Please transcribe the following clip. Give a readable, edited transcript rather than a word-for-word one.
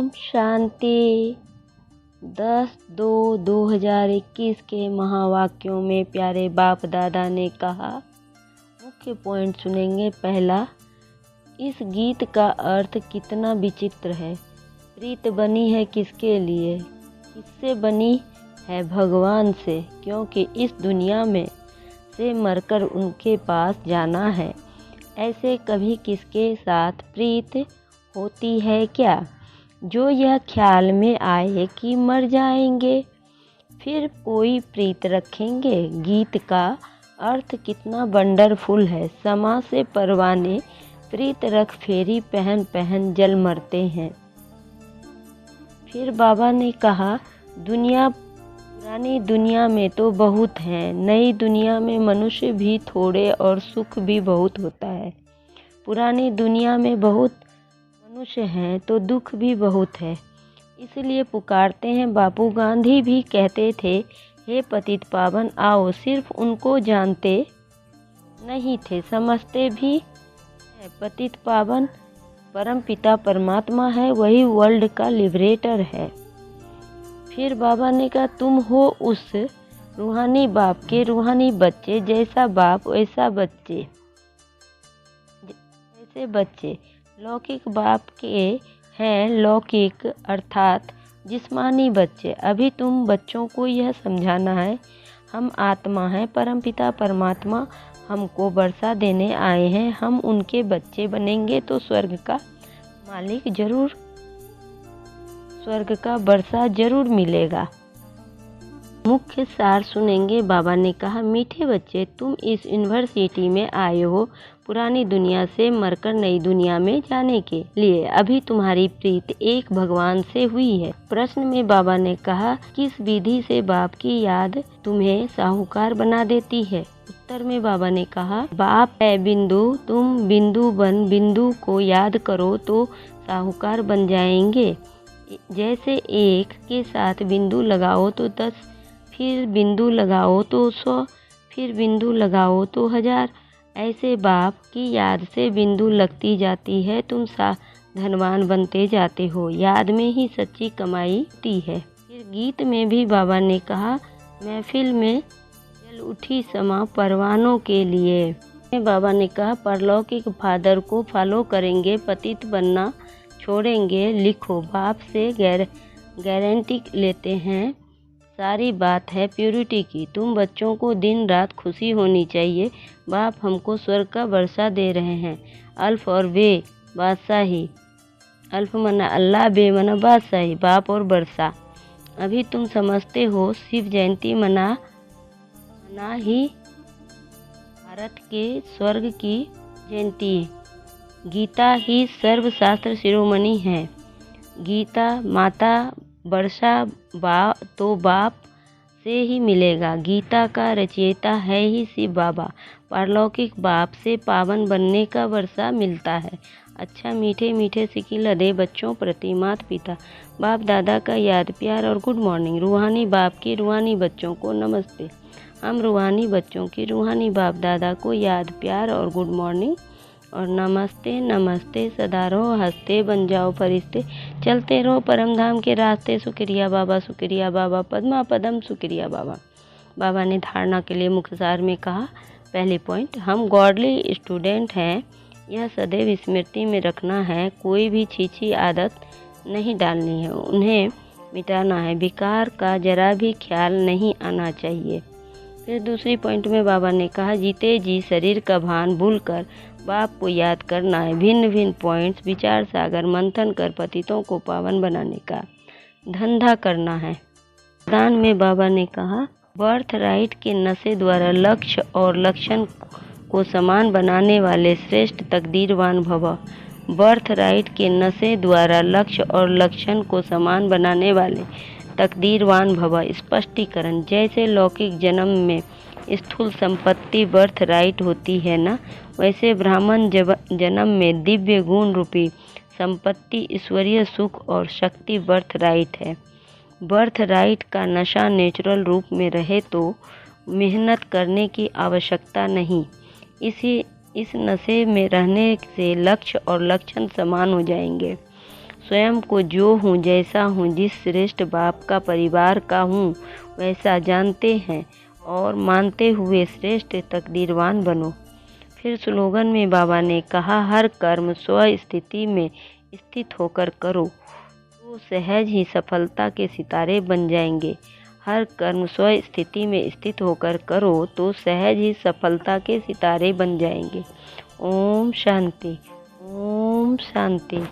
ओम शांति। 10/2/2021 के महावाक्यों में प्यारे बाप दादा ने कहा, मुख्य पॉइंट सुनेंगे। पहला, इस गीत का अर्थ कितना विचित्र है। प्रीत बनी है किसके लिए? किससे बनी है? भगवान से, क्योंकि इस दुनिया में से मरकर उनके पास जाना है। ऐसे कभी किसके साथ प्रीत होती है क्या? जो यह ख्याल में आए कि मर जाएंगे फिर कोई प्रीत रखेंगे। गीत का अर्थ कितना वंडरफुल है। समा से परवाने प्रीत रख फेरी पहन पहन जल मरते हैं। फिर बाबा ने कहा, पुरानी दुनिया में तो बहुत हैं, नई दुनिया में मनुष्य भी थोड़े और सुख भी बहुत होता है। पुरानी दुनिया में बहुत मनुष्य हैं तो दुख भी बहुत है, इसलिए पुकारते हैं। बापू गांधी भी कहते थे, हे पतित पावन आओ। सिर्फ उनको जानते नहीं थे, समझते भी है। पतित पावन परम पिता परमात्मा है, वही वर्ल्ड का लिबरेटर है। फिर बाबा ने कहा, तुम हो उस रूहानी बाप के रूहानी बच्चे। जैसा बाप वैसा बच्चे, जैसे बच्चे। लौकिक बाप के हैं लौकिक अर्थात जिस्मानी बच्चे। अभी तुम बच्चों को यह समझाना है, हम आत्मा हैं। परमपिता परमात्मा हमको वर्षा देने आए हैं। हम उनके बच्चे बनेंगे तो स्वर्ग का मालिक जरूर, स्वर्ग का वर्षा जरूर मिलेगा। मुख्य सार सुनेंगे। बाबा ने कहा, मीठे बच्चे, तुम इस यूनिवर्सिटी में आए हो पुरानी दुनिया से मरकर नई दुनिया में जाने के लिए। अभी तुम्हारी प्रीत एक भगवान से हुई है। प्रश्न में बाबा ने कहा, किस विधि से बाप की याद तुम्हें साहूकार बना देती है? उत्तर में बाबा ने कहा, बाप है बिंदु, तुम बिंदु बन बिंदु को याद करो तो साहूकार बन जाएंगे। जैसे एक के साथ बिंदु लगाओ तो 10, फिर बिंदु लगाओ तो 100, फिर बिंदु लगाओ तो 1000। ऐसे बाप की याद से बिंदु लगती जाती है, तुम धनवान बनते जाते हो। याद में ही सच्ची कमाई होती है। फिर गीत में भी बाबा ने कहा, महफिल में जल उठी समा परवानों के लिए। बाबा ने कहा, परलौकिक फादर को फॉलो करेंगे, पतित बनना छोड़ेंगे। लिखो, बाप से गारंटी लेते हैं। सारी बात है प्योरिटी की। तुम बच्चों को दिन रात खुशी होनी चाहिए। बाप हमको स्वर्ग का वर्षा दे रहे हैं। अल्फ और बे बादशाही। अल्फ मना अल्लाह, बे मना बादशाही, बाप और वर्षा। अभी तुम समझते हो शिव जयंती मना ही भारत के स्वर्ग की जयंती। गीता ही सर्वशास्त्र शिरोमणि है। गीता माता वर्षा तो बाप से ही मिलेगा। गीता का रचयिता है ही शिव बाबा। पारलौकिक बाप से पावन बनने का वर्षा मिलता है। अच्छा मीठे मीठे सिकिल अदे बच्चों प्रति माता पिता बाप दादा का याद प्यार और गुड मॉर्निंग। रूहानी बाप के रूहानी बच्चों को नमस्ते। हम रूहानी बच्चों की रूहानी बाप दादा को याद प्यार और गुड मॉर्निंग और नमस्ते नमस्ते। सदा रहो हंसते, बन जाओ फरिश्ते, चलते रहो परम धाम के रास्ते। शुक्रिया बाबा, शुक्रिया बाबा, पद्मा पदम शुक्रिया बाबा। बाबा ने धारणा के लिए मुख्य सार में कहा, पहले पॉइंट, हम गॉडली स्टूडेंट हैं। यह सदैव स्मृति में रखना है। कोई भी छीछी आदत नहीं डालनी है, उन्हें मिटाना है। विकार का जरा भी ख्याल नहीं आना चाहिए। फिर दूसरी पॉइंट में बाबा ने कहा, जीते जी शरीर का भान भूलकर बाप को याद करना है। भिन्न भिन्न पॉइंट्स विचार सागर मंथन कर पतितों को पावन बनाने का धंधा करना है। दान में बाबा ने कहा, बर्थ राइट के नशे द्वारा लक्ष्य और लक्षण को समान बनाने वाले श्रेष्ठ तकदीरवान भव। बर्थ राइट के नशे द्वारा लक्ष्य और लक्षण को समान बनाने वाले तकदीरवान भव। स्पष्टीकरण, जैसे लौकिक जन्म में स्थूल संपत्ति बर्थ राइट होती है ना, वैसे ब्राह्मण जन्म में दिव्य गुण रूपी संपत्ति ईश्वरीय सुख और शक्ति बर्थ राइट है। बर्थ राइट का नशा नेचुरल रूप में रहे तो मेहनत करने की आवश्यकता नहीं। इस नशे में रहने से लक्ष्य और लक्षण समान हो जाएंगे। स्वयं को जो हूँ, जैसा हूँ, जिस श्रेष्ठ बाप का परिवार का हूँ वैसा जानते हैं और मानते हुए श्रेष्ठ तकदीरवान बनो। फिर स्लोगन में बाबा ने कहा, हर कर्म स्व स्थिति में स्थित होकर करो तो सहज ही सफलता के सितारे बन जाएंगे। हर कर्म स्व स्थिति में स्थित होकर करो तो सहज ही सफलता के सितारे बन जाएंगे। ओम शांति। ओम शांति।